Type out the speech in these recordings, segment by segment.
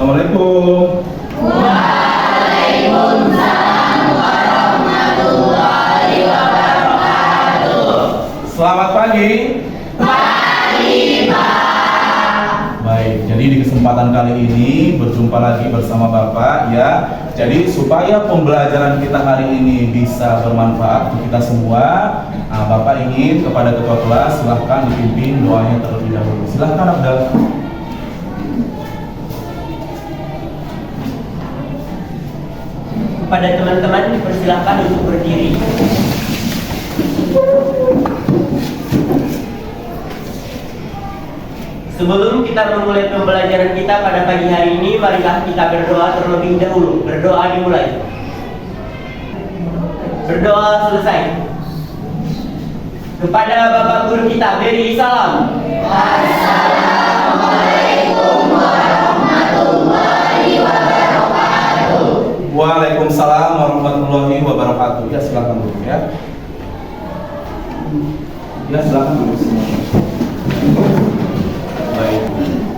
Assalamualaikum. Waalaikumsalam warahmatullahi wabarakatuh. Selamat pagi. Pagi, Pak. Baik, jadi di kesempatan kali ini berjumpa lagi bersama Bapak ya. Jadi supaya pembelajaran kita hari ini bisa bermanfaat untuk kita semua, Bapak ingin kepada ketua kelas silahkan dipimpin doanya terlebih dahulu. Silahkan Abdal. Kepada teman-teman dipersilakan untuk berdiri. Sebelum kita memulai pembelajaran kita pada pagi hari ini, marilah kita berdoa terlebih dahulu. Berdoa dimulai. Berdoa selesai. Kepada Bapak Guru kita, beri salam. Assalamualaikum warahmatullahi wabarakatuh. Waalaikumsalam warahmatullahi wabarakatuh. Ya silakan dulu ya. Ya silakan dulu semuanya. Baik,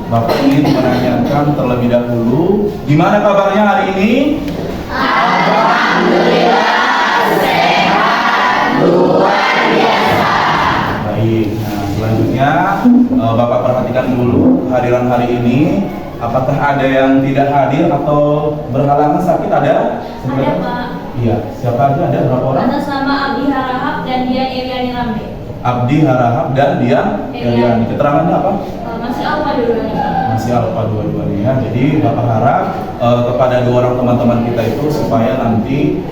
Bapak ingin menanyakan terlebih dahulu, gimana kabarnya hari ini? Alhamdulillah sehat luar biasa. Baik, nah selanjutnya Bapak perhatikan dulu kehadiran hari ini. Apakah ada yang tidak hadir atau berhalangan sakit? Ada? Ada, Pak. Iya, siapa aja? Ada berapa orang? Atas nama Abdi Harahap dan Dian Iriani Rambe. Abdi Harahap dan Dian Iriani. Keterangannya apa? Masih alfa dua-duanya. Masih alfa dua-duanya ya. Jadi Bapak harap kepada dua orang teman-teman kita itu supaya nanti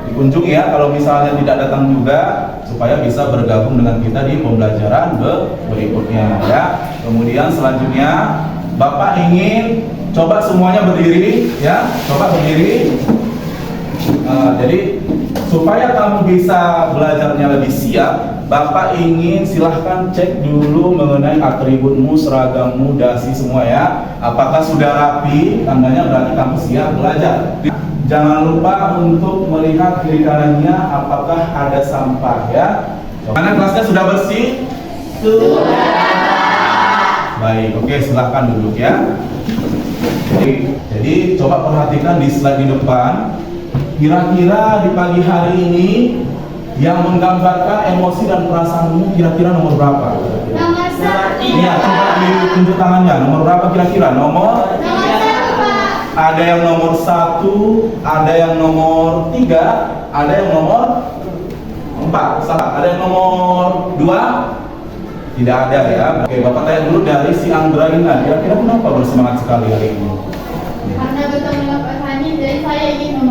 dikunjungi ya, kalau misalnya tidak datang juga, supaya bisa bergabung dengan kita di pembelajaran berikutnya ya. Kemudian selanjutnya Bapak ingin coba semuanya berdiri ya, coba berdiri. Jadi supaya kamu bisa belajarnya lebih siap, Bapak ingin silahkan cek dulu mengenai atributmu, seragammu, dasi semua ya. Apakah sudah rapi? Tandanya berarti kamu siap belajar. Jangan lupa untuk melihat kiri kanannya apakah ada sampah ya. Mana kelasnya sudah bersih? Sudah. Baik, oke silahkan duduk ya. Jadi coba perhatikan di slide di depan. Kira-kira di pagi hari ini yang menggambarkan emosi dan perasaanmu kira-kira nomor berapa? Nomor 1. Iya, coba ditunjuk tangannya. Nomor berapa kira-kira? Nomor? Nomor 1, Pak. Ada yang nomor 1, ada yang nomor 3, ada yang nomor 4. Salah. Ada yang nomor 2? Tidak ada ya. Oke, Bapak tanya dulu dari si Anggraina. Kira-kira kenapa bersemangat sekali hari ini? Karena bertemu dengan Pak Hani, jadi saya ingin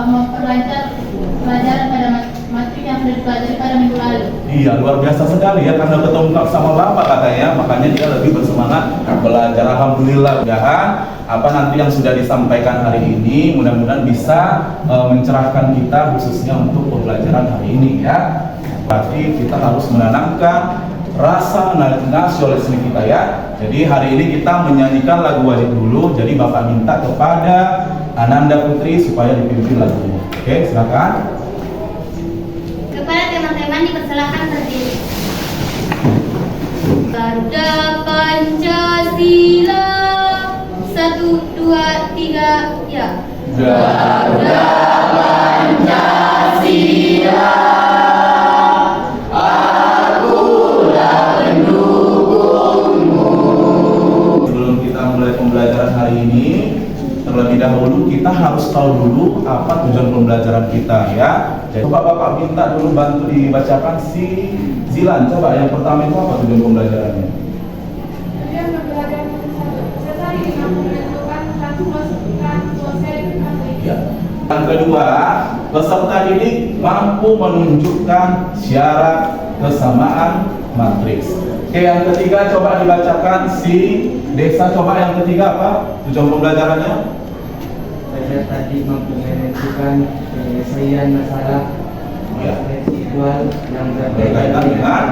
memperlancar pelajaran pada materi yang sudah dipelajari pada minggu lalu. Iya, luar biasa sekali ya, karena ketemu sama Bapak katanya, makanya dia lebih bersemangat belajar. Alhamdulillah, mudah-mudahan apa nanti yang sudah disampaikan hari ini mudah-mudahan bisa mencerahkan kita khususnya untuk pembelajaran hari ini ya. Berarti kita harus menanamkan rasa nasionalisme kita ya. Jadi hari ini kita menyanyikan lagu wajib dulu. Jadi Bapak minta kepada Ananda Putri supaya dipimpin lagunya. Oke, silakan. Kepada teman-teman dipersilakan berdiri. Garda Pancasila 1, 2, 3 ya. Garda Pancasila. Pembelajaran hari ini terlebih dahulu kita harus tahu dulu apa tujuan pembelajaran kita ya. Jadi coba Bapak minta dulu bantu dibacakan si Zilan. Coba yang pertama itu apa tujuan pembelajarannya? Tujuan pembelajaran peserta dengan menentukan dosen Ya. Yang kedua, peserta didik mampu menunjukkan syarat kesamaan matriks. Oke, yang ketiga coba dibacakan si Desa. Coba yang ketiga apa tujuan pembelajarannya? Peserta didik mampu menentukan penyelesaian masalah Ya. kontekstual yang Berkaitan dengan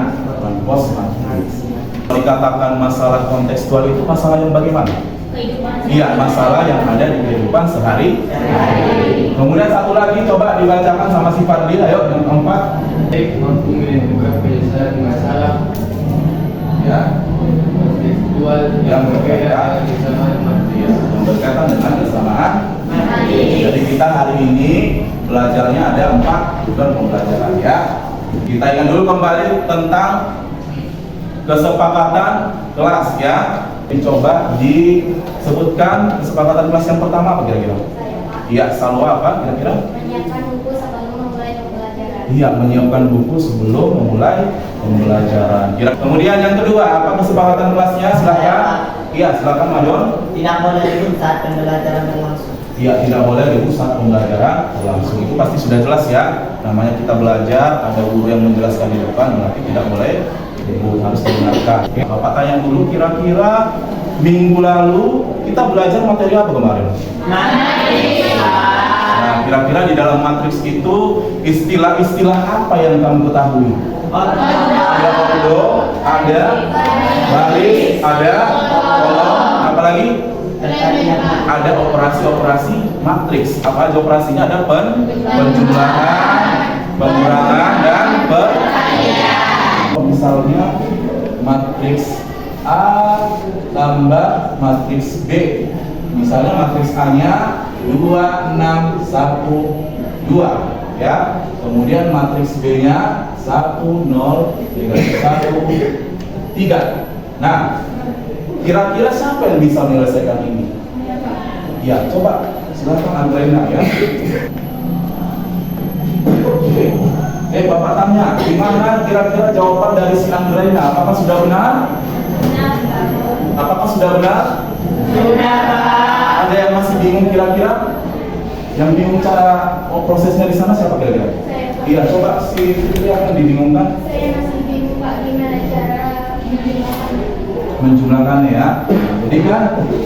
pos matriks. Dikatakan masalah kontekstual itu masalah yang bagaimana? Kehidupan. Iya, masalah yang ada di kehidupan sehari. Kemudian satu lagi coba dibacakan sama si Fadli. Ayo yang keempat. mampu menentukan penyelesaian masalah Ya. kontekstual Yang berkaitan dengan kesamaan matriks. yang berkaitan dengan kesamaan matriks. Jadi kita hari ini belajarnya ada 4 bulan pembelajaran ya. Kita ingat dulu kembali tentang kesepakatan kelas ya. Dicoba disebutkan kesepakatan kelas yang pertama apa kira-kira? Iya, selalu apa kira-kira? Menyiapkan buku sebelum memulai pembelajaran. Iya, menyiapkan buku sebelum memulai pembelajaran. Kemudian yang kedua, apa kesepakatan kelasnya? Silakan. Iya, silakan Madon. Tidak boleh ribut saat pembelajaran berlangsung. Iya, tidak boleh ribut saat pembelajaran berlangsung. Itu pasti sudah jelas ya. Namanya kita belajar, ada guru yang menjelaskan di depan, berarti tidak boleh ribut, harus didengarkan. Oke, Bapak tanya dulu, kira-kira minggu lalu kita belajar materi apa kemarin? Nah, kira-kira di dalam matriks itu istilah-istilah apa yang kamu ketahui? Ada ordo, ada baris, ada kolom, apa lagi? Ada operasi-operasi matriks. Apa aja operasinya? Ada penjumlahan, pengurangan, dan misalnya matriks A tambah matriks B. Misalnya matriks A-nya 2, 6, 1, 2 ya. Kemudian matriks B-nya 1, 0, 3, 1, 3. Nah, kira-kira siapa yang bisa menyelesaikan ini? Ya, coba silakan Andrena ya. Bapak tanya, gimana kira-kira jawaban dari si Andrena? Apakah sudah benar? Apakah sudah benar? Sudah, Pak. Ada yang masih bingung kira-kira? Yang bingung cara prosesnya di sana siapa kira-kira? Iya, coba si Fitri akan dibingungkan. Saya masih bingung Pak, gimana cara menjumlahkannya ya. Jadi kan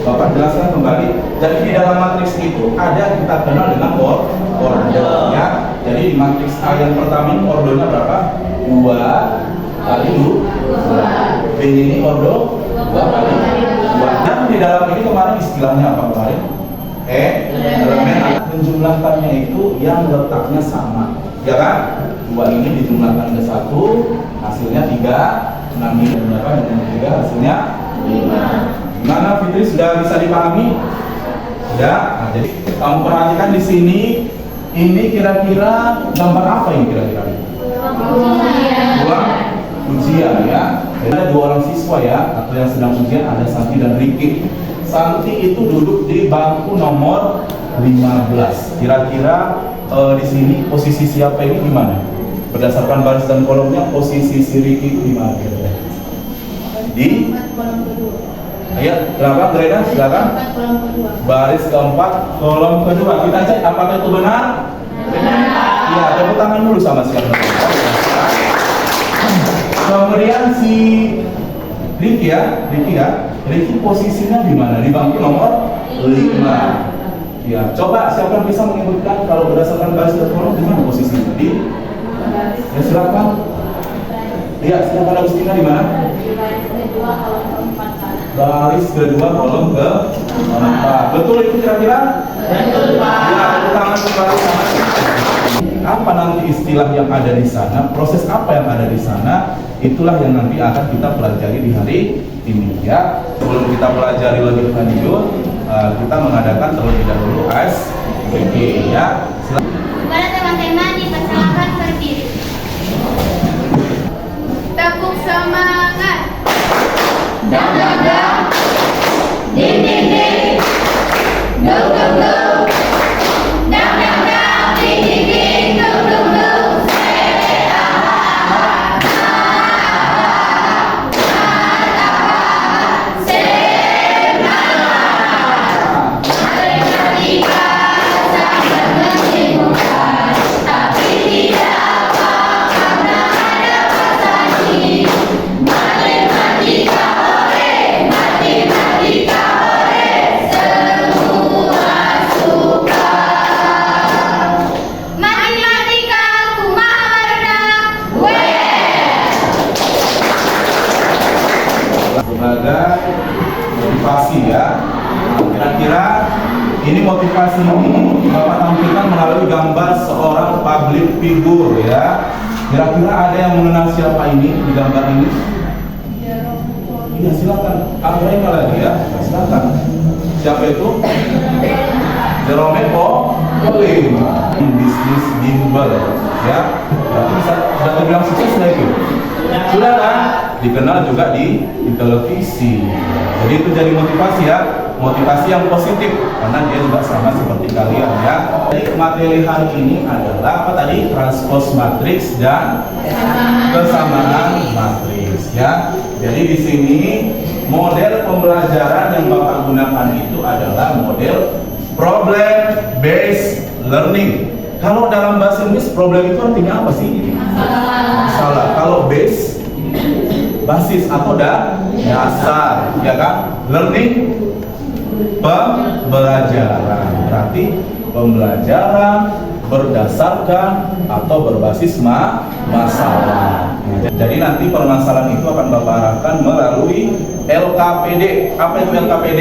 Bapak jelaskan kembali. Jadi di dalam matriks itu ada kita kenal dengan ordo ya. Jadi di matriks A yang pertama ini ordonya berapa? 2 kali 2. B ini ordo 2 kali 2. Dan di dalam ini kemarin istilahnya apa kemarin? Elemen. Menjumlahkannya itu yang letaknya sama, ya kan? 2 ini dijumlahkan ke 1, hasilnya 3. 6 ini berapa dengan 3 hasilnya 5. Gimana Fitri, sudah bisa dipahami? Sudah. Nah, jadi kamu perhatikan di sini, ini kira-kira gambar apa ini kira-kira? Ujian ya. Jadi ada 2 orang siswa ya, atau yang sedang ujian, ada Santi dan Riki. Santi itu duduk di bangku nomor 15. Kira-kira di sini posisi siapa ini gimana? Berdasarkan baris dan kolomnya, posisi si Riki di mana kira-kira? Di kolom kedua. Ayo, kenapa Grena? Silakan. Kolom kedua. Baris keempat, kolom kedua. Kita cek apakah itu benar? Benar, Pak. Iya, tepuk tangan dulu sama siapa? Kemudian si Riki ya, Riki posisinya di mana? Di bangku nomor 5. Ya, coba siapa yang bisa menyebutkan kalau berdasarkan baris dan kolom di mana posisinya? Ya, silakan. Iya, silakan Agustina di mana? Baris kedua kolom keempat. Baris kedua kolom keempat. Betul itu kira-kira? Betul, Pak. Ya, tepuk tangan kembali sama. Apa nanti istilah yang ada di sana? Proses apa yang ada di sana? Itulah yang nanti akan kita pelajari di hari ini ya. Sebelum kita pelajari lebih lanjut, kita mengadakan terlebih dahulu SPG ya. Kepada teman-teman dipersilakan berdiri. Tepuk semangat. Dang dang dang, ding ding ding, dong dong dong, dang dang dang, ding ding ding, dong dong dong. Matematika sangat membingungkan, tapi tidak apa karena ada bahasa ini. Matematika ore, matematika ore, semua suka. Matematika kumaha we. Sebagai motivasi ya. Kira-kira ini motivasi ini Bapak tampilkan melalui gambar seorang public figure ya. Kira-kira ada yang mengenal siapa ini di gambar ini? Iya, silakan. Andrena lagi ya. Silakan. Siapa itu? following in bisnis bimbel, ya. Berarti bisa sudah terbilang sukses lagi. Sudah kan? Dikenal juga di televisi. Jadi itu jadi motivasi ya, motivasi yang positif karena dia juga sama seperti kalian ya. Jadi materi hari ini adalah apa tadi? Transpose matriks dan kesamaan matriks ya. Jadi di sini model pembelajaran yang Bapak gunakan itu adalah model problem based learning. Kalau dalam bahasa Inggris problem itu artinya apa sih? Masalah. Kalau base basis atau dasar, ya kan? Learning pembelajaran. Berarti pembelajaran berdasarkan atau berbasis masalah. Jadi nanti permasalahan itu akan Bapak arahkan melalui LKPD. Apa itu LKPD?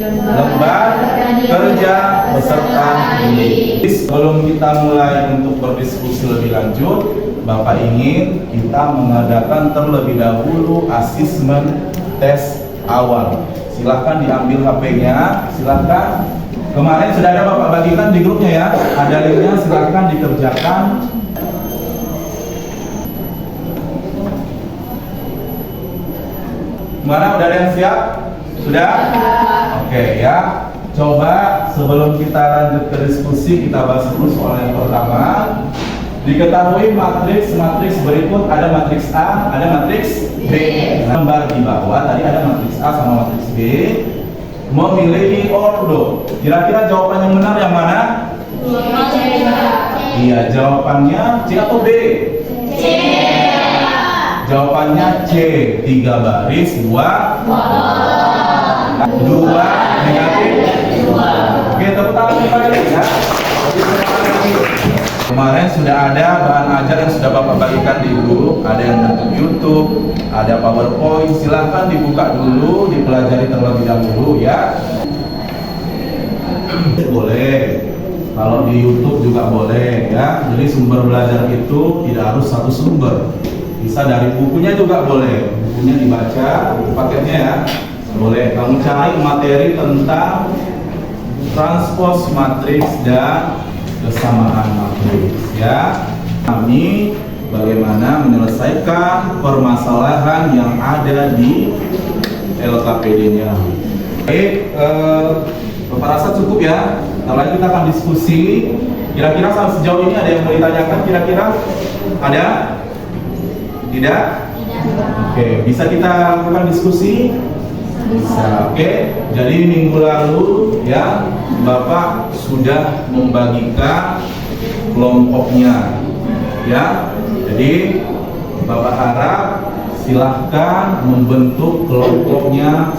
Lembar Kerja Peserta Didik. Sebelum kita mulai untuk berdiskusi lebih lanjut, Bapak ingin kita mengadakan terlebih dahulu asesmen tes awal. Silahkan diambil HP-nya, silahkan. Kemarin sudah ada Bapak bagikan di grupnya ya, ada linknya, silahkan dikerjakan. Mana udah ada yang siap? Sudah? Oke ya. Coba sebelum kita lanjut ke diskusi, kita bahas dulu soal yang pertama. Diketahui matriks berikut ada matriks A, ada matriks B. Lembar di bawah tadi ada matriks A sama matriks B. Memiliki ordo. Kira-kira jawaban yang benar yang mana? Iya, jawabannya C atau B? C. Jawabannya C. 3 baris, 2 negatif. Oke, tepuk tangan kembali ya. Kemarin sudah ada bahan ajar yang sudah Bapak bagikan di grup, ada yang bentuk YouTube, ada PowerPoint. Silahkan dibuka dulu, dipelajari terlebih dahulu ya. Boleh, kalau di YouTube juga boleh ya. Jadi sumber belajar itu tidak harus satu sumber, bisa dari bukunya juga boleh. Bukunya dibaca, buku paketnya ya. Boleh, kamu cari materi tentang transpose matriks dan kesamaan matriks ya. Kami bagaimana menyelesaikan permasalahan yang ada di LKPD-nya. Baik, Bapak rasa cukup ya. Ntar lagi kita akan diskusi. Kira-kira sampai sejauh ini ada yang mau ditanyakan? Kira-kira ada? Tidak? Oke, bisa kita lakukan diskusi? Bisa. Oke, jadi minggu lalu ya Bapak sudah membagikan kelompoknya ya. Jadi Bapak harap silahkan membentuk kelompoknya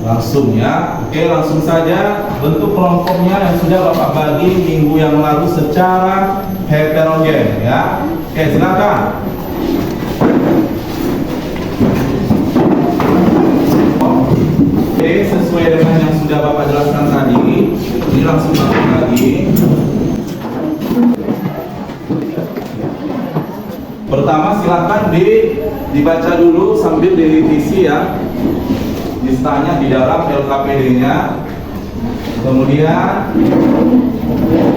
langsung ya. Oke, langsung saja bentuk kelompoknya yang sudah Bapak bagi minggu yang lalu secara heterogen ya. Oke, silakan. Oke, sesuai dengan yang sudah Bapak jelaskan tadi, ini langsung Bapak lagi. Pertama silahkan dibaca dulu sambil direvisi ya. Listanya di dalam LKPD-nya. Kemudian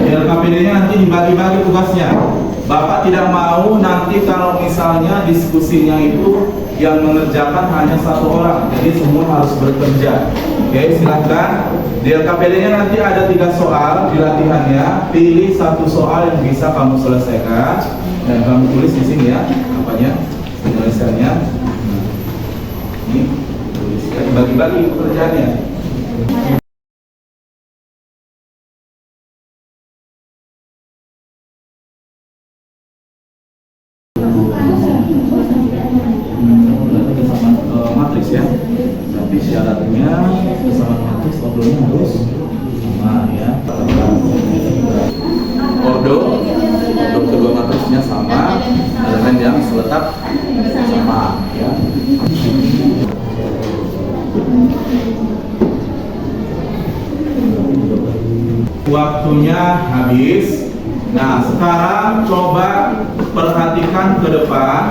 di LKPD-nya nanti dibagi-bagi tugasnya. Bapak tidak mau nanti kalau misalnya diskusinya itu yang mengerjakan hanya 1 orang, jadi semua harus bekerja. Oke, silakan. Di LKPD-nya nanti ada 3 soal di latihannya. Pilih 1 soal yang bisa kamu selesaikan dan kamu tulis di sini ya, apanya, penulisannya. Ini tulis, bagi-bagi pekerjaannya. Matriks ya, tapi syaratnya kesamaan matriks ordonya harus sama ya. Ordo kedua matriksnya sama, elemen yang seletak sama ya. Waktunya habis. Nah, sekarang coba perhatikan ke depan.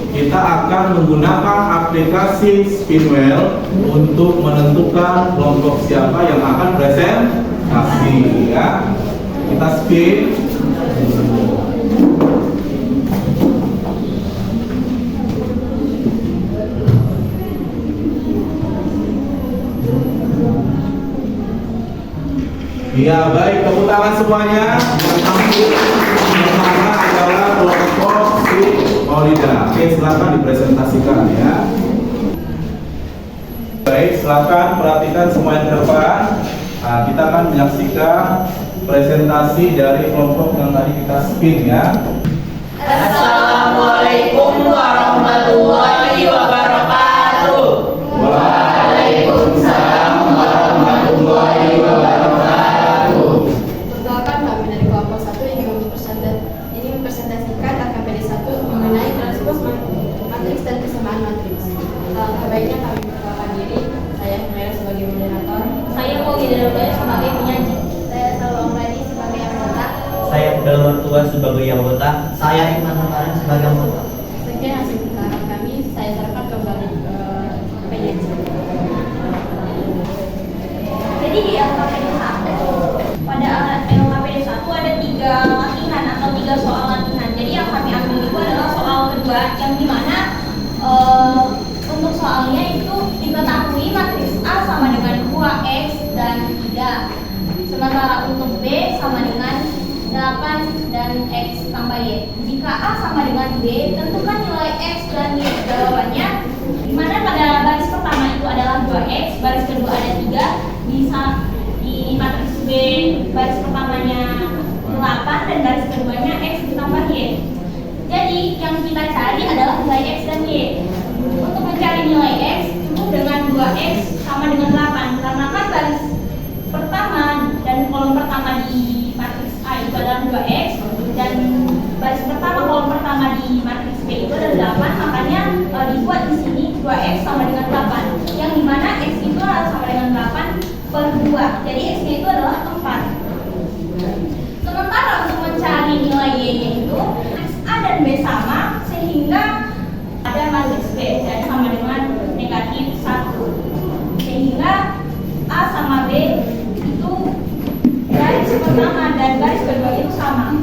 Kita akan menggunakan aplikasi Spinwheel untuk menentukan kelompok siapa yang akan presentasi ya. Kita spin. Iya, baik, tepuk tangan semuanya. Yang pertama adalah kelompok si Maulida. Oke, silakan dipresentasikan ya. Baik, silakan perhatikan semua yang di depan. Nah, kita akan menyaksikan presentasi dari kelompok yang tadi kita spin ya. Assalamualaikum warahmatullahi wabarakatuh. Waalaikumsalam warahmatullahi wabarakatuh. Perkenalkan, kami dari kelompok 1 ingin mempresentasikan AKPD 1 mengenai transpose matriks dan kesamaan matriks. Baiknya kami perkenalkan diri. Saya Humaira sebagai moderator. Saya mau Widarabaya sebagai penyaji. Saya Salwa Radi sebagai anggota. Saya Abdul Mertua sebagai anggota. Saya Iman Nurani sebagai anggota. Sekian hasil perkenalan kami. Saya serahkan kembali ke penyaji. Jadi di LKPD 1 pada LKPD 1 ada 3 latihan atau 3 soal latihan. Jadi yang kami ambil itu adalah soal kedua yang dimana untuk soalnya itu diketahui matriks A sama dengan 2x dan 3. Sementara untuk B sama dengan 8 dan x tambah y. Jika A sama dengan B, tentukan nilai x dan y. Jawabannya dimana pada baris pertama itu adalah 2x, baris kedua ada 3, bisa di matriks B baris pertamanya 8 dan baris keduanya x ditambah y. Jadi yang kita cari adalah nilai x dan y. Untuk mencari nilai x cukup dengan 2x sama dengan 8. Karena kan baris pertama dan kolom pertama di matriks A itu adalah 2x dan baris pertama kolom pertama di matriks B itu adalah 8, makanya dibuat di sini 2x sama dengan 8. Yang dimana x itu adalah sama dengan 8 per 2. Jadi x-nya itu adalah 4. Sementara untuk mencari nilai y-nya itu matriks A dan B sama, sehingga ada matriks B dan sama dengan negatif 1. Sehingga A sama B itu garis pertama dan garis kedua itu sama.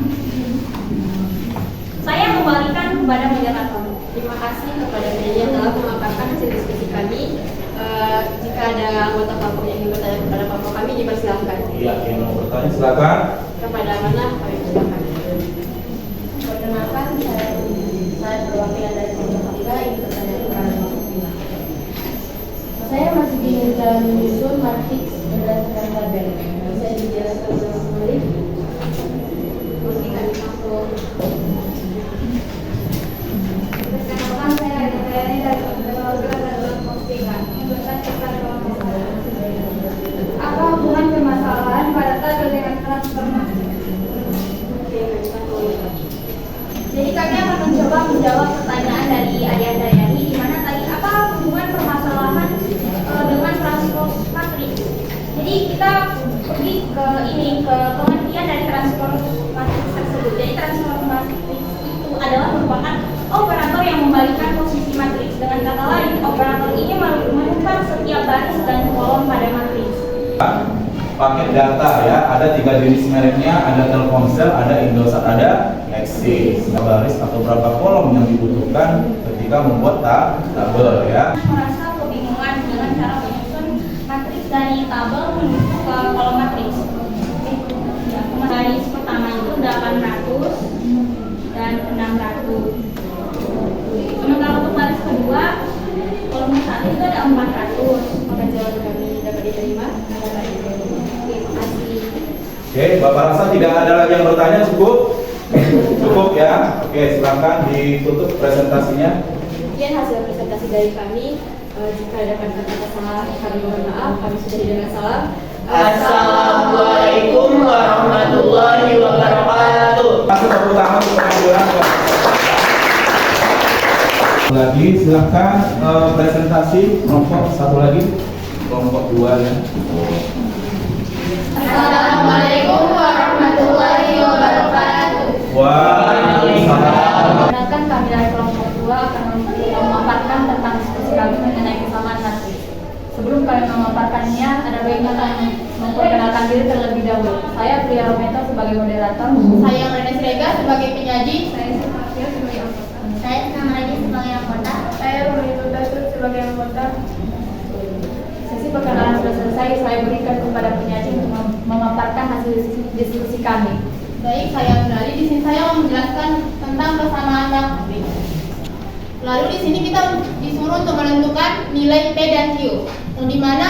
Saya kembalikan kepada moderator. Terima kasih kepada penyanyi yang telah memaparkan hasil diskusi kami. Jika ada anggota kelompok yang ingin bertanya kepada kelompok kami, dipersilahkan. Iya, yang mau bertanya silakan. Kepada mana kami persilahkan. Perkenalkan, saya perwakilan dari kelompok 3 ingin bertanya kepada kelompok 5. Saya masih bingung dalam menyusun matriks berdasarkan tabel. Bisa dijelaskan lebih kembali? Mungkin kami masuk. Perkenalkan, saya Adriani dari kelompok 3 ingin bertanya kepada kelompok 1. Apa hubungan permasalahan pada tabel dengan transformasi? Jadi kami akan mencoba menjawab pertanyaan dari Adianda Yani, di mana tadi apa hubungan permasalahan dengan transpose matriks. Jadi kita pergi ke pengertian dari transpose matriks tersebut. Jadi transpose matriks itu adalah merupakan operator yang membalikkan posisi matriks. Dengan kata lain, operator ini menemukan setiap baris dan kolom pada matriks. Paket data ya, ada 3 jenis mereknya, ada Telkomsel, ada Indosat, ada Axis. Baris atau berapa kolom yang dibutuhkan ketika membuat tabel ya. Merasa kebingungan dengan cara menyusun matriks dari tabel menuju ke kolom matriks. Ya, baris pertama itu 800 dan 600. Sementara untuk baris kedua kolom 1 itu ada 400. Maka jawaban kami dapat diterima. Terima kasih. Oke, Bapak rasa tidak ada lagi yang bertanya, cukup? Cukup ya. Oke, silakan ditutup presentasinya. Demikian hasil presentasi dari kami. Jika ada kata-kata salah, kami mohon maaf. Kami sudah dengan salam. Assalamualaikum warahmatullahi wabarakatuh. Masuk tepuk tangan untuk kehadiran. Lagi silakan presentasi kelompok 1 lagi, kelompok 2 ya. Assalamualaikum warahmatullahi wabarakatuh. Waalaikumsalam. Perkenalkan, kami dari kelompok 2 akan memaparkan tentang diskusi kami mengenai kesamaan matriks. Sebelum kami memaparkannya, ada baiknya kami memperkenalkan memperkenalkan diri terlebih dahulu. Saya Priya Rometo sebagai moderator. Saya Rene Srega sebagai penyaji. Saya Sofia sebagai anggota. Saya Kamaraji sebagai anggota. Saya Rumi Tutasut sebagai anggota. Sesi perkenalan sudah selesai. Saya berikan kepada penyaji untuk memaparkan hasil diskusi kami. Baik, saya Nurali. Di sini saya mau menjelaskan tentang kesamaan matriks. Lalu di sini kita disuruh untuk menentukan nilai P dan Q. Yang dimana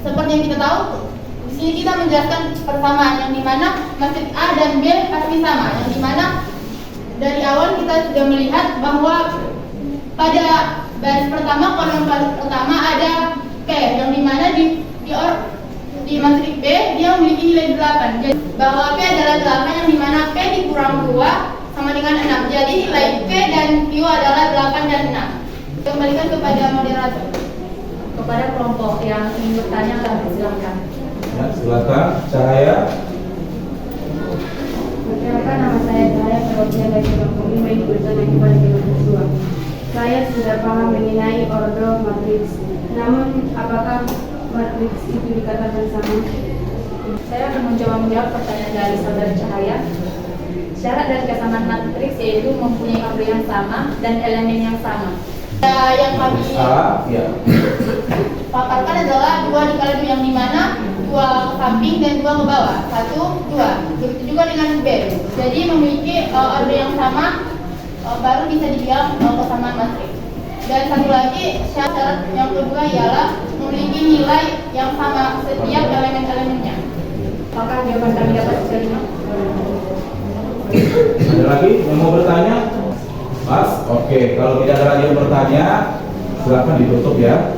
seperti yang kita tahu, di sini kita menjelaskan persamaan yang dimana matrik A dan B pasti sama. Yang dimana dari awal kita sudah melihat bahwa pada baris pertama, kolom pertama ada P, yang dimana di matrik B dia memiliki nilai 8. Jadi bahwa P adalah 8, yang dimana P dikurang 2 sama dengan 6. Jadi nilai P dan Q adalah 8 dan 6. Kembalikan kepada moderator. Kepada kelompok yang ingin bertanya, kami silakan. Ya, silakan. Cahaya. Perkenalkan, nama saya Cahaya, perwakilan dari kelompok 5 yang bertanya kepada kelompok 2. Saya sudah paham mengenai ordo matriks. Namun, apakah matriks itu dikatakan sama? Saya akan mencoba menjawab pertanyaan dari saudara Cahaya. Syarat dari kesamaan matriks yaitu mempunyai ordo yang sama dan elemen yang sama. Yang kami Ya. paparkan adalah 2 dikali 2, yang dimana 2 ke samping dan 2 ke bawah. 1, 2. Begitu juga dengan B. Jadi memiliki ordo yang sama, baru bisa dibilang kesamaan matriks. Dan satu lagi, syarat yang kedua ialah memiliki nilai yang sama setiap elemen-elemennya. Apakah jawaban kami dapat diterima? Ada lagi yang mau bertanya? Mas, oke. Kalau tidak ada lagi yang bertanya, silakan ditutup ya.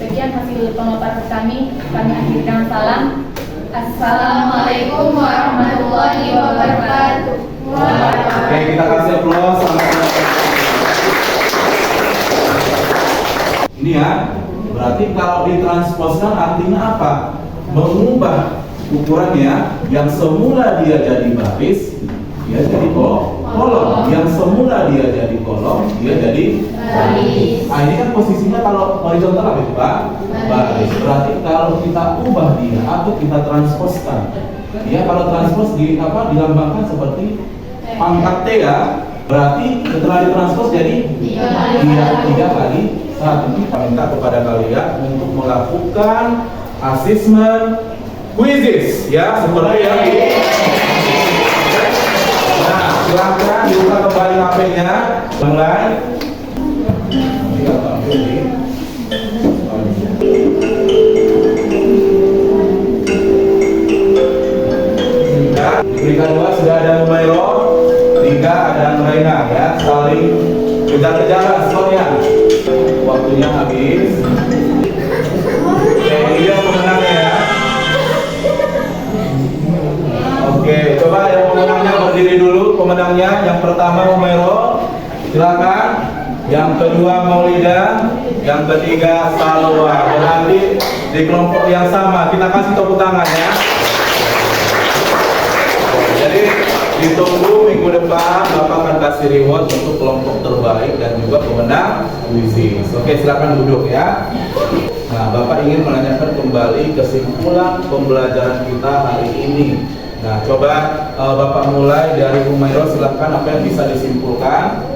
Sekian hasil pemaparan kami. Kami akhiri dengan salam. Assalamualaikum warahmatullahi wabarakatuh. Oke, kita kasih aplaus sama-sama. Ini ya, berarti kalau ditransposkan artinya apa? Mengubah ukurannya yang semula dia jadi baris, dia jadi kolom. Yang semula dia jadi kolom, dia jadi baris. Nah, ini kan posisinya kalau horizontal apa itu, Pak? Baris. Berarti kalau kita ubah dia atau kita transposkan, ya kalau transpos dilambangkan seperti pangkat T ya. Berarti setelah ditranspos jadi 3 kali 1. Kita minta kepada kalian untuk melakukan asesmen quizzes ya, seperti yang ini. Nah, silakan dibuka kembali HP-nya. Mulai. Ya, diberikan 2 sudah ada Mumairo, 3 ada Nuraina ya, saling kejar-kejaran skornya. Waktunya habis. Oke, ini yang pemenangnya ya. Oke, coba yang pemenangnya berdiri dulu. Pemenangnya yang pertama Mumairo, silakan. Yang kedua Maulida, yang ketiga Salwa. Dan nanti di kelompok yang sama kita kasih tepuk tangan ya. Jadi ditunggu minggu depan Bapak akan kasih reward untuk kelompok terbaik dan juga pemenang kuisis. Oke, silakan duduk ya. Nah, Bapak ingin menanyakan kembali kesimpulan pembelajaran kita hari ini. Nah, coba Bapak mulai dari Umairo, silakan apa yang bisa disimpulkan.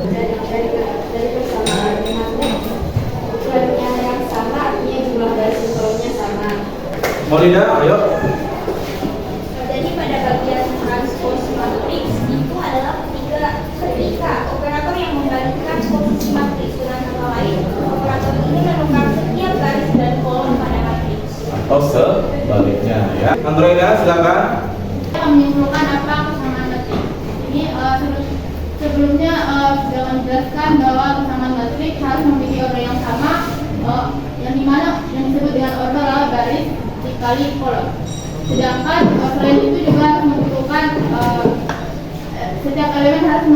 Dari persamaan ukurannya yang sama, artinya jumlah garis kolomnya sama. Maulida, ayo. Jadi pada bagian transpose matriks itu adalah ketika operator yang membalikkan posisi matriks, dengan kata lain operator ini menukar setiap garis dan kolom pada matriks. Atau sebaliknya ya. Androida, silakan. Kita menyimpulkan apa kesamaan matriks. Ini sebelumnya sudah menjelaskan bahwa kesamaan matriks harus memiliki order yang sama, yang dimana yang disebut dengan order adalah baris dikali kolom. Sedangkan selain itu juga harus menentukan setiap elemen harus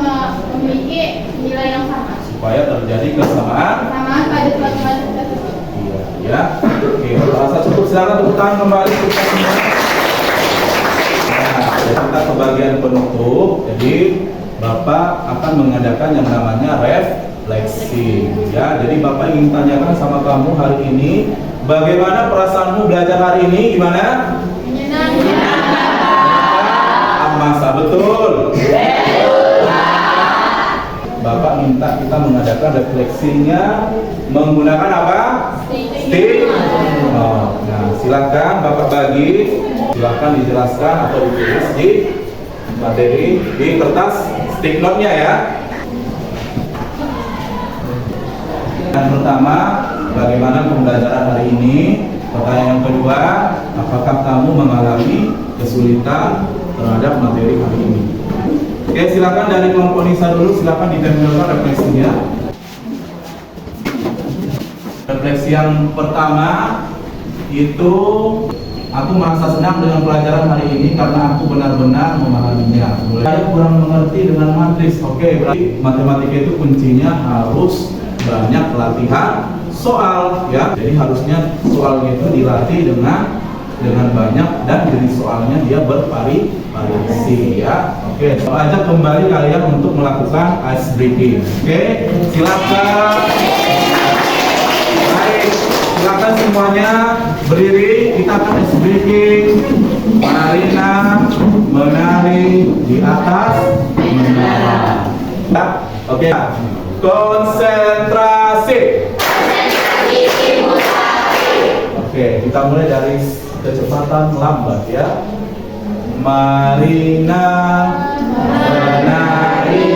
memiliki nilai yang sama Supaya terjadi kesamaan pada suatu matriks tersebut. Iya, ya. Oke, merasa cukup, silakan tepuk tangan kembali kita semua. Nah, jadi kita ke bagian penutup. Jadi Bapak akan mengadakan yang namanya refleksi. Ya, jadi Bapak ingin tanyakan sama kamu hari ini, Bagaimana perasaanmu belajar hari ini? Gimana? Masa betul. Bapak minta kita mengadakan refleksinya menggunakan apa? Stick. Oh, nah, silakan Bapak bagi, silakan dijelaskan atau ditulis di materi di kertas stick note-nya ya. Yang pertama, bagaimana pembelajaran hari ini? Pertanyaan yang kedua, apakah kamu mengalami kesulitan terhadap materi hari ini? Oke, silakan dari kelompok Nisa dulu, silakan ditempelkan refleksinya. Refleksi yang pertama itu, aku merasa senang dengan pelajaran hari ini karena aku benar-benar memahaminya. Saya kurang mengerti dengan matriks. Oke, berarti matematika itu kuncinya harus banyak latihan soal ya. Jadi harusnya soalnya itu dilatih dengan banyak dan jadi soalnya dia bervariasi ya. Oke, so ajak kembali kalian untuk melakukan ice breaking. Oke, silakan. Baik, silakan semuanya berdiri. Kita akan ice breaking. Marina menari di atas menara. Oke, konsentrasi. Oke, kita mulai dari kecepatan lambat ya. Marina menari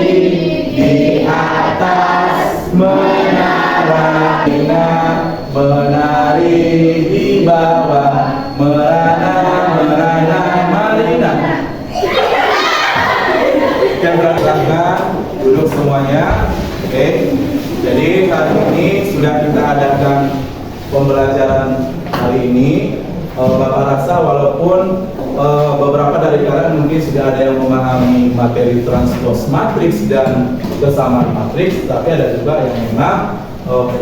di atas menara. Marina menari di bawah. Merana Marina. Yang berangkat duduk semuanya. Oke, jadi hari ini sudah kita adakan pembelajaran hari ini. Bapak rasa walaupun beberapa dari kalian mungkin sudah ada yang memahami materi transpose matriks dan kesamaan matriks, tapi ada juga yang memang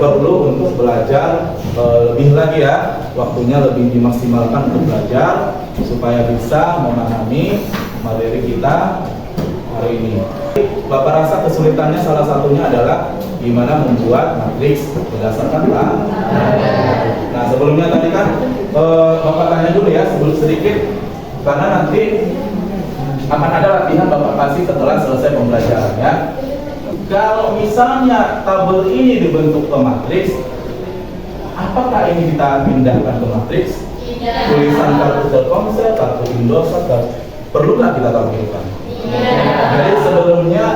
perlu untuk belajar lebih lagi ya, waktunya lebih dimaksimalkan untuk belajar supaya bisa memahami materi kita hari ini. Bapak rasa kesulitannya salah satunya adalah gimana membuat matriks berdasarkan Nah, sebelumnya tadi kan Bapak tanya dulu ya sebelum sedikit, karena nanti akan ada latihan Bapak kasih setelah selesai pembelajarannya. Kalau misalnya tabel ini dibentuk ke matriks, apakah ini kita pindahkan ke matriks? Tulisan kartu Telkomsel, kartu Indosat, perlu nggak kita tampilkan? Jadi sebelumnya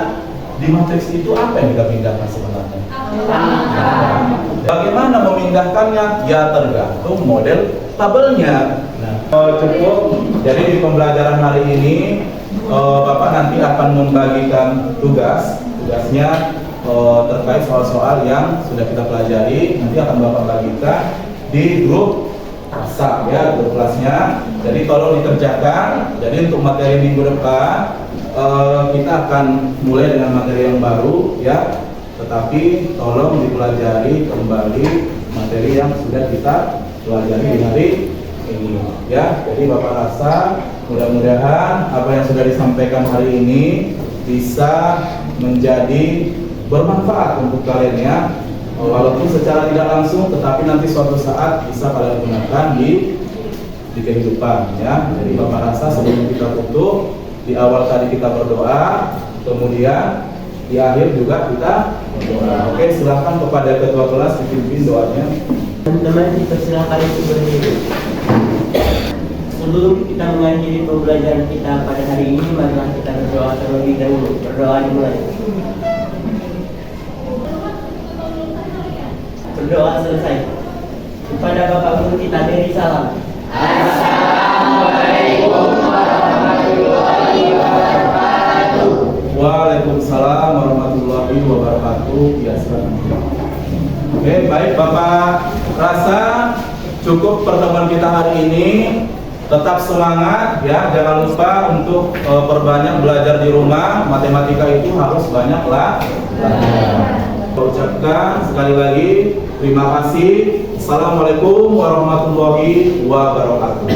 di matriks itu apa yang kita pindahkan sebenarnya? Bagaimana memindahkannya? Ya tergantung model tabelnya. Cukup. Jadi di pembelajaran hari ini Bapak nanti akan membagikan tugasnya terkait soal-soal yang sudah kita pelajari. Nanti akan Bapak bagikan di grup WhatsApp ya, grup kelasnya. Jadi tolong dikerjakan. Jadi untuk materi minggu depan kita akan mulai dengan materi yang baru ya, tetapi tolong dipelajari kembali materi yang sudah kita pelajari di hari ini ya. Jadi Bapak rasa mudah-mudahan apa yang sudah disampaikan hari ini bisa menjadi bermanfaat untuk kalian ya, walaupun secara tidak langsung, tetapi nanti suatu saat bisa kalian gunakan di kehidupan ya. Jadi Bapak rasa sebelum kita tutup, di awal tadi kita berdoa, kemudian di akhir juga kita berdoa. Oke, silakan kepada ketua kelas dipimpin doanya. Teman-teman dipersilakan untuk berdiri. Sebelum kita mengakhiri pembelajaran kita pada hari ini, marilah kita berdoa terlebih dahulu. Berdoa dimulai. Berdoa selesai. Kepada Bapak Guru kita beri salam. Assalamualaikum warahmatullahi wabarakatuh. Waalaikumsalam warahmatullahi wabarakatuh. Ya, silakan. Oke, baik Bapak rasa cukup pertemuan kita hari ini. Tetap semangat ya, jangan lupa untuk perbanyak belajar di rumah. Matematika itu harus banyak belajar. Ucapkan sekali lagi terima kasih. Assalamualaikum warahmatullahi wabarakatuh.